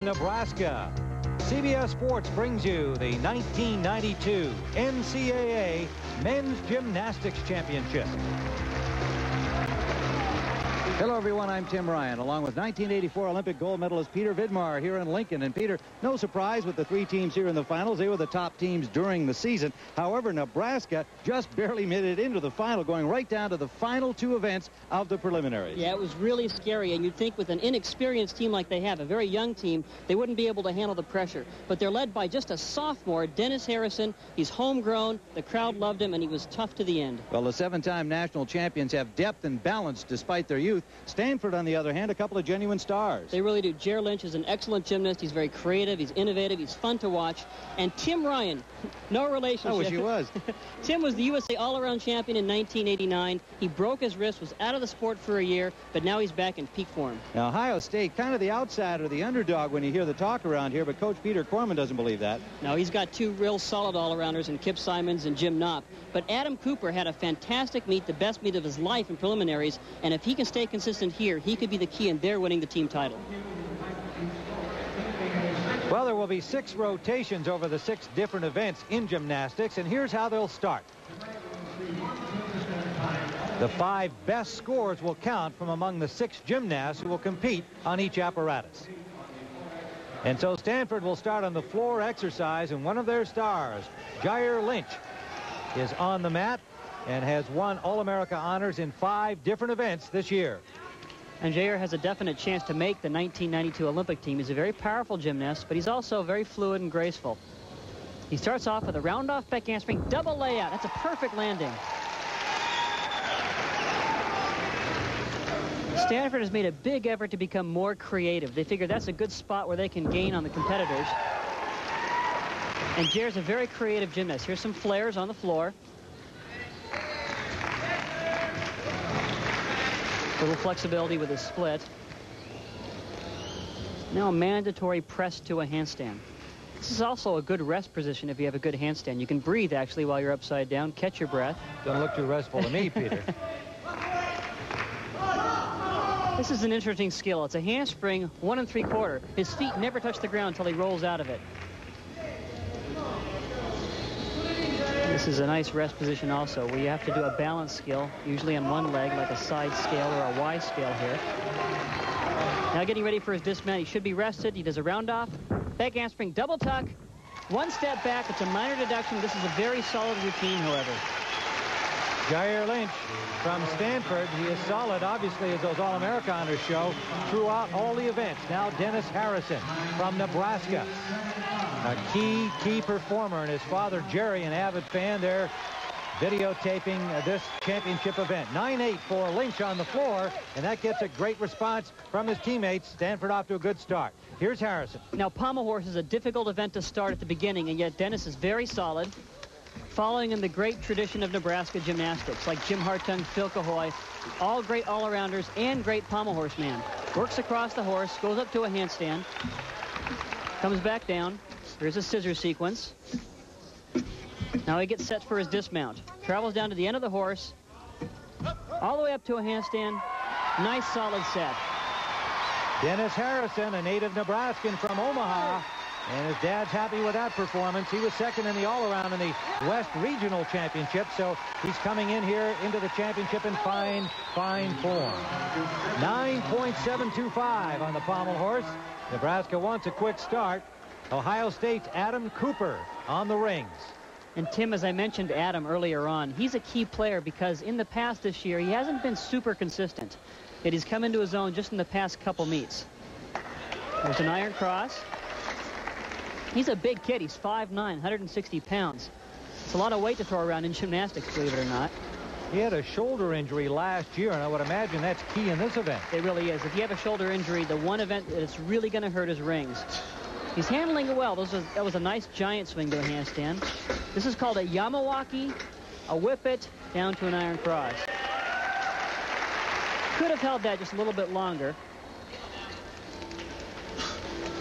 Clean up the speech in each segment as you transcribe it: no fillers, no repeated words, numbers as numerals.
Nebraska. CBS Sports brings you the 1992 NCAA Men's Gymnastics Championship. Hello, everyone. I'm Tim Ryan, along with 1984 Olympic gold medalist Peter Vidmar here in Lincoln. And Peter, no surprise with the three teams here in the finals. They were the top teams during the season. However, Nebraska just barely made it into the final, going right down to the final two events of the preliminaries. Yeah, it was really scary. And you'd think with an inexperienced team like they have, a very young team, they wouldn't be able to handle the pressure. But they're led by just a sophomore, Dennis Harrison. He's homegrown. The crowd loved him, and he was tough to the end. Well, the seven-time national champions have depth and balance despite their youth. Stanford, on the other hand, a couple of genuine stars. They really do. Jer Lynch is an excellent gymnast. He's very creative. He's innovative. He's fun to watch. And Tim Ryan, no relationship. I wish he was. Tim was the USA all-around champion in 1989. He broke his wrist, was out of the sport for a year, but now he's back in peak form. Now, Ohio State, kind of the outsider, the underdog when you hear the talk around here, but Coach Peter Corman doesn't believe that. No, he's got two real solid all-arounders in Kip Simons and Jim Knopp. But Adam Cooper had a fantastic meet, the best meet of his life in preliminaries, and if he can stay consistent here, he could be the key in their winning the team title. Well, there will be 6 rotations over the 6 different events in gymnastics, and here's how they'll start. The 5 best scores will count from among the 6 gymnasts who will compete on each apparatus. And so Stanford will start on the floor exercise, and one of their stars, Jer Lynch, is on the mat and has won All-America honors in 5 different events this year. And Jer has a definite chance to make the 1992 Olympic team. He's a very powerful gymnast, but he's also very fluid and graceful. He starts off with a round-off back handspring, double layout. That's a perfect landing. Stanford has made a big effort to become more creative. They figure that's a good spot where they can gain on the competitors. And Jer's a very creative gymnast. Here's some flares on the floor. A little flexibility with his split. Now a mandatory press to a handstand. This is also a good rest position if you have a good handstand. You can breathe, actually, while you're upside down. Catch your breath. Doesn't look too restful to me, Peter. This is an interesting skill. It's a handspring, 1 3/4. His feet never touch the ground until he rolls out of it. This is a nice rest position also, where you have to do a balance skill, usually on one leg, like a side scale or a Y scale here. Now getting ready for his dismount. He should be rested. He does a round off, back handspring, double tuck, 1 step back. It's a minor deduction. This is a very solid routine, however. Jer Lynch from Stanford. He is solid, obviously, as those All-America honors show, throughout all the events. Now Dennis Harrison from Nebraska. A key performer, and his father, Jerry, an avid fan. They're videotaping this championship event. 9-8 for Lynch on the floor, and that gets a great response from his teammates. Stanford off to a good start. Here's Harrison. Now, pommel horse is a difficult event to start at the beginning, and yet Dennis is very solid, following in the great tradition of Nebraska gymnastics, like Jim Hartung, Phil Cahoy, all great all-arounders and great pommel horse man. Works across the horse, goes up to a handstand, comes back down. Here's a scissor sequence. Now he gets set for his dismount. Travels down to the end of the horse, all the way up to a handstand. Nice solid set. Dennis Harrison, a native Nebraskan from Omaha, and his dad's happy with that performance. He was second in the all-around in the West Regional Championship, so he's coming in here into the championship in fine form. 9.725 on the pommel horse. Nebraska wants a quick start. Ohio State's Adam Cooper on the rings. And Tim, as I mentioned Adam earlier on, he's a key player because in the past this year, he hasn't been super consistent. Yet he's come into his own just in the past couple meets. There's an iron cross. He's a big kid. He's 5'9", 160 pounds. It's a lot of weight to throw around in gymnastics, believe it or not. He had a shoulder injury last year, and I would imagine that's key in this event. It really is. If you have a shoulder injury, the one event that's really going to hurt his rings. He's handling it well. That was a nice giant swing to a handstand. This is called a Yamawaki, a whip it, down to an iron cross. Could have held that just a little bit longer.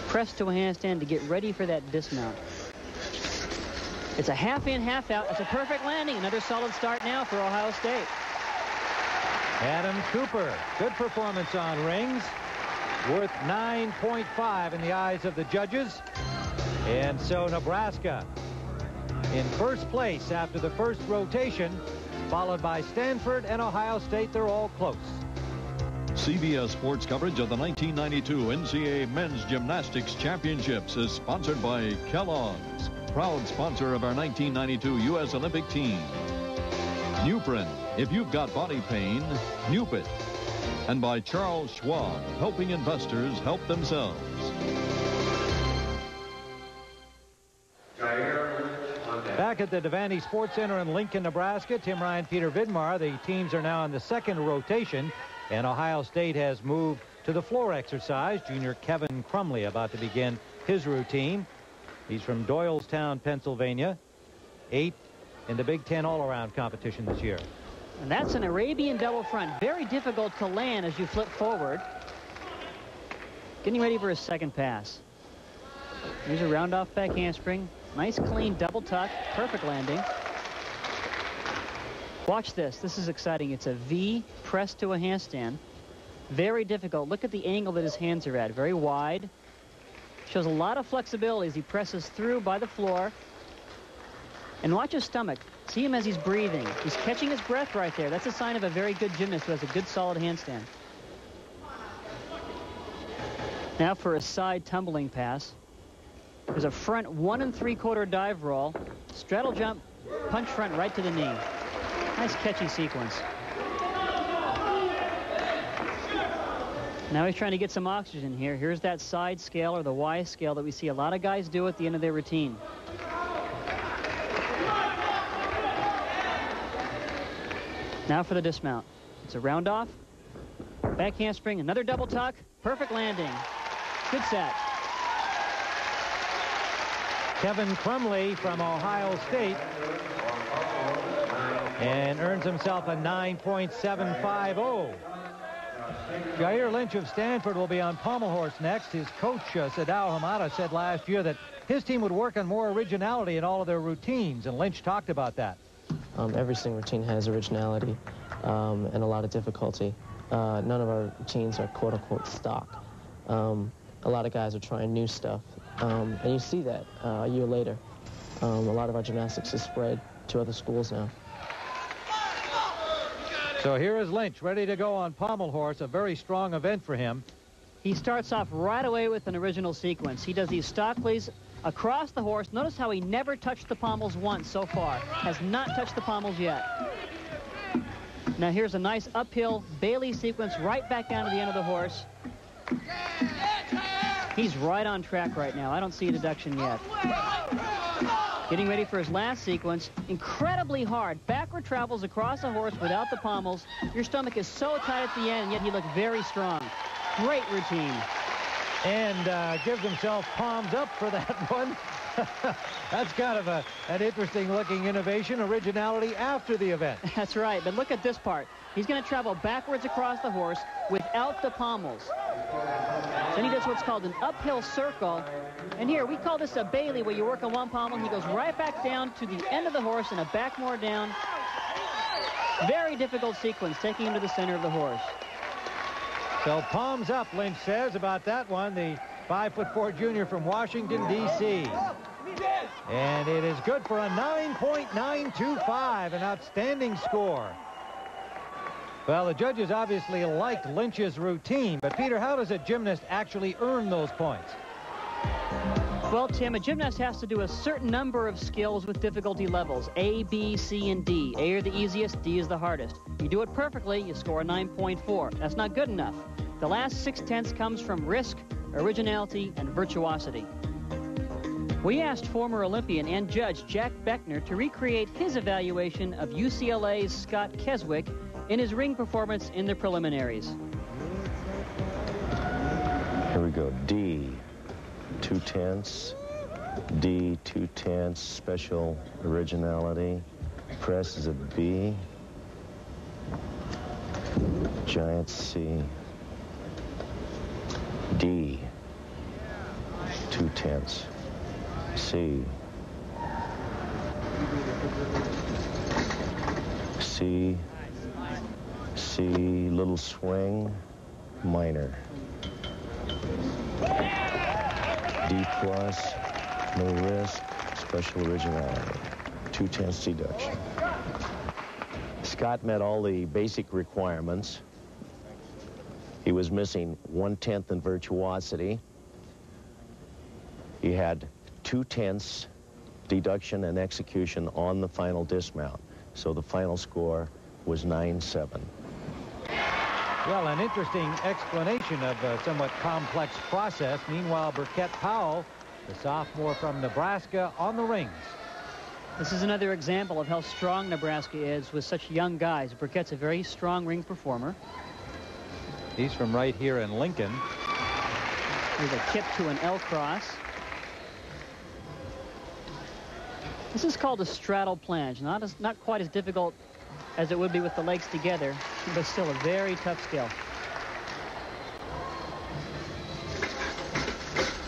Press to a handstand to get ready for that dismount. It's a half in, half out. It's a perfect landing. Another solid start now for Ohio State. Adam Cooper, good performance on rings. worth 9.5 in the eyes of the judges. And so Nebraska in first place after the first rotation, followed by Stanford and Ohio State. They're all close. CBS Sports coverage of the 1992 NCAA Men's Gymnastics Championships is sponsored by Kellogg's, proud sponsor of our 1992 U.S. Olympic team. Nuprin, if you've got body pain, Nup it. And by Charles Schwab, helping investors help themselves. Back at the Devaney Sports Center in Lincoln, Nebraska, Tim Ryan, Peter Vidmar. The teams are now in the second rotation, and Ohio State has moved to the floor exercise. Junior Kevin Crumley about to begin his routine. He's from Doylestown, Pennsylvania. 8th in the Big Ten all-around competition this year. And that's an Arabian double front. Very difficult to land as you flip forward. Getting ready for his second pass. Here's a round-off back handspring. Nice, clean double tuck. Perfect landing. Watch this. This is exciting. It's a V press to a handstand. Very difficult. Look at the angle that his hands are at. Very wide. Shows a lot of flexibility as he presses through by the floor. And watch his stomach. See him as he's breathing. He's catching his breath right there. That's a sign of a very good gymnast who has a good, solid handstand. Now for a side tumbling pass. There's a front 1 3/4 dive roll, straddle jump, punch front right to the knee. Nice catchy sequence. Now he's trying to get some oxygen here. Here's that side scale, or the Y scale, that we see a lot of guys do at the end of their routine. Now for the dismount. It's a round off, back handspring, another double tuck, perfect landing. Good set. Kevin Crumley from Ohio State, and earns himself a 9.750. Jair Lynch of Stanford will be on pommel horse next. His coach, Sadao Hamada, said last year that his team would work on more originality in all of their routines, and Lynch talked about that. Every single routine has originality and a lot of difficulty. None of our routines are quote-unquote stock. A lot of guys are trying new stuff. And you see that a year later. A lot of our gymnastics is spread to other schools now. So here is Lynch, ready to go on pommel horse, a very strong event for him. He starts off right away with an original sequence. He does these Stockleys across the horse. Notice how he never touched the pommels once so far. Has not touched the pommels yet. Now here's a nice uphill Bailey sequence right back down to the end of the horse. He's right on track right now. I don't see a deduction yet. Getting ready for his last sequence. Incredibly hard. Backward travels across the horse without the pommels. Your stomach is so tight at the end, and yet he looked very strong. Great routine. And gives himself palms up for that one. That's kind of an interesting looking innovation, originality after the event. That's right, but look at this part. He's going to travel backwards across the horse without the pommels. Then he does what's called an uphill circle. And here, we call this a Bailey, where you work on one pommel. He goes right back down to the end of the horse and a back more down. Very difficult sequence, taking him to the center of the horse. So palms up, Lynch says about that one. The 5'4" junior from Washington, D.C. And it is good for a 9.925, an outstanding score. Well, the judges obviously liked Lynch's routine, but Peter, how does a gymnast actually earn those points? Well, Tim, a gymnast has to do a certain number of skills with difficulty levels, A, B, C, and D. A are the easiest, D is the hardest. You do it perfectly, you score a 9.4. That's not good enough. The last 6/10 comes from risk, originality, and virtuosity. We asked former Olympian and judge Jack Beckner to recreate his evaluation of UCLA's Scott Keswick in his ring performance in the preliminaries. Here we go. D, 2/10. D, 2/10. Special originality. Press is a B. Giant C. D, 2/10. C. C. C, little swing, minor. D+, no risk, special originality, 2/10 deduction. Scott met all the basic requirements. He was missing 1/10 in virtuosity. He had 2/10 deduction and execution on the final dismount. So the final score was 9-7. Well, an interesting explanation of a somewhat complex process. Meanwhile, Burkett Powell, the sophomore from Nebraska, on the rings. This is another example of how strong Nebraska is with such young guys. Burkett's a very strong ring performer. He's from right here in Lincoln. Here's a kip to an L cross. This is called a straddle planche. Not quite as difficult as it would be with the legs together, but still a very tough skill.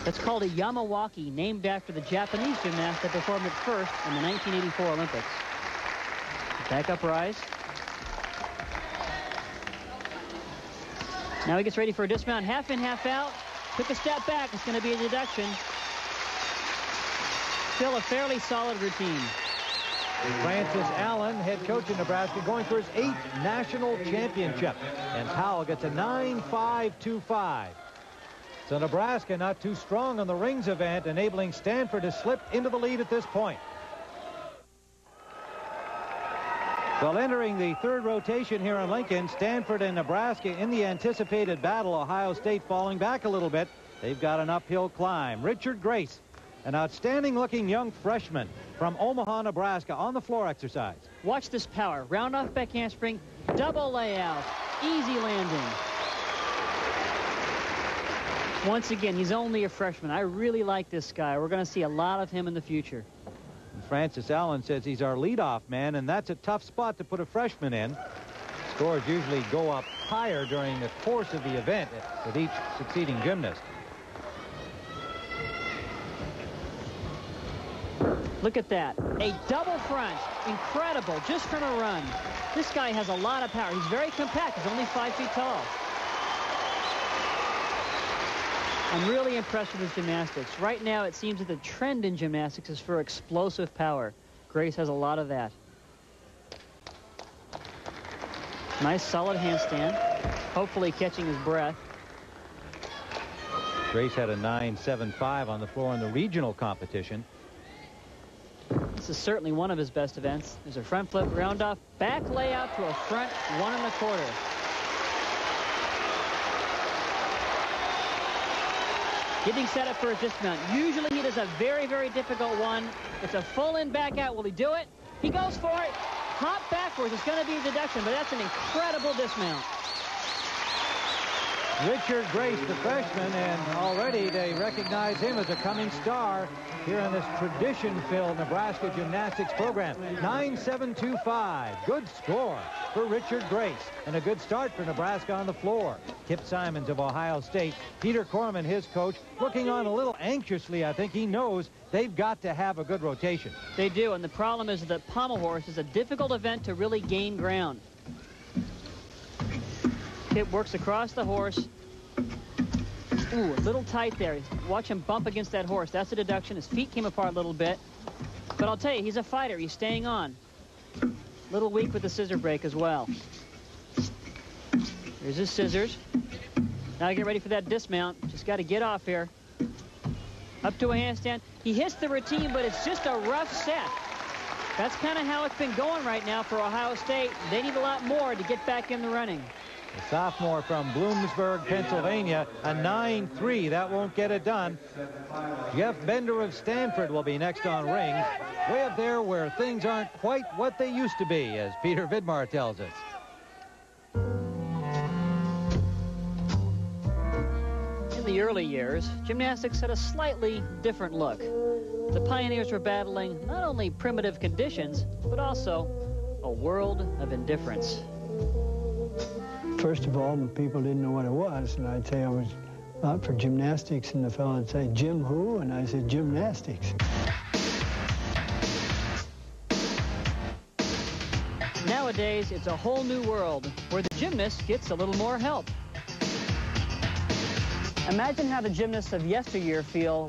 It's called a Yamawaki, named after the Japanese gymnast that performed it first in the 1984 Olympics. Back up rise. Now he gets ready for a dismount, half in, half out. Took a step back. It's going to be a deduction. Still a fairly solid routine. Francis Allen, head coach in Nebraska, going for his 8th national championship. And Powell gets a 9.525. So Nebraska not too strong on the rings event, enabling Stanford to slip into the lead at this point. Well, entering the third rotation here in Lincoln, Stanford and Nebraska in the anticipated battle. Ohio State falling back a little bit. They've got an uphill climb. Richard Grace, an outstanding-looking young freshman from Omaha, Nebraska, on the floor exercise. Watch this power. Round off back handspring, double layout, easy landing. Once again, he's only a freshman. I really like this guy. We're going to see a lot of him in the future. And Francis Allen says he's our leadoff man, and that's a tough spot to put a freshman in. Scores usually go up higher during the course of the event with each succeeding gymnast. Look at that. A double front. Incredible, just from a run. This guy has a lot of power. He's very compact. He's only 5 feet tall. I'm really impressed with his gymnastics. Right now, it seems that the trend in gymnastics is for explosive power. Grace has a lot of that. Nice, solid handstand. Hopefully catching his breath. Grace had a 9.75 on the floor in the regional competition. This is certainly one of his best events. There's a front flip, round off, back layout to a front 1 1/4. Getting set up for a dismount. Usually he does a very, very difficult one. It's a full in, back out. Will he do it? He goes for it. Hop backwards. It's going to be a deduction, but that's an incredible dismount. Richard Grace, the freshman, and already they recognize him as a coming star here in this tradition-filled Nebraska gymnastics program. 9.725. Good score for Richard Grace, and a good start for Nebraska on the floor. Kip Simons of Ohio State, Peter Corman, his coach, looking on a little anxiously. I think he knows they've got to have a good rotation. They do, and the problem is that pommel horse is a difficult event to really gain ground. Kip works across the horse. Ooh, a little tight there. Watch him bump against that horse. That's a deduction. His feet came apart a little bit. But I'll tell you, he's a fighter. He's staying on. A little weak with the scissor break as well. Here's his scissors. Now get ready for that dismount. Just got to get off here. Up to a handstand. He hits the routine, but it's just a rough set. That's kind of how it's been going right now for Ohio State. They need a lot more to get back in the running. The sophomore from Bloomsburg, Pennsylvania, a 9.3. That won't get it done. Jeff Bender of Stanford will be next on rings. Way up there where things aren't quite what they used to be, as Peter Vidmar tells us. In the early years, gymnastics had a slightly different look. The pioneers were battling not only primitive conditions, but also a world of indifference. First of all, people didn't know what it was, and I'd say I was out for gymnastics, and the fellow would say, "Gym who?" And I said, "Gymnastics." Nowadays, it's a whole new world where the gymnast gets a little more help. Imagine how the gymnasts of yesteryear feel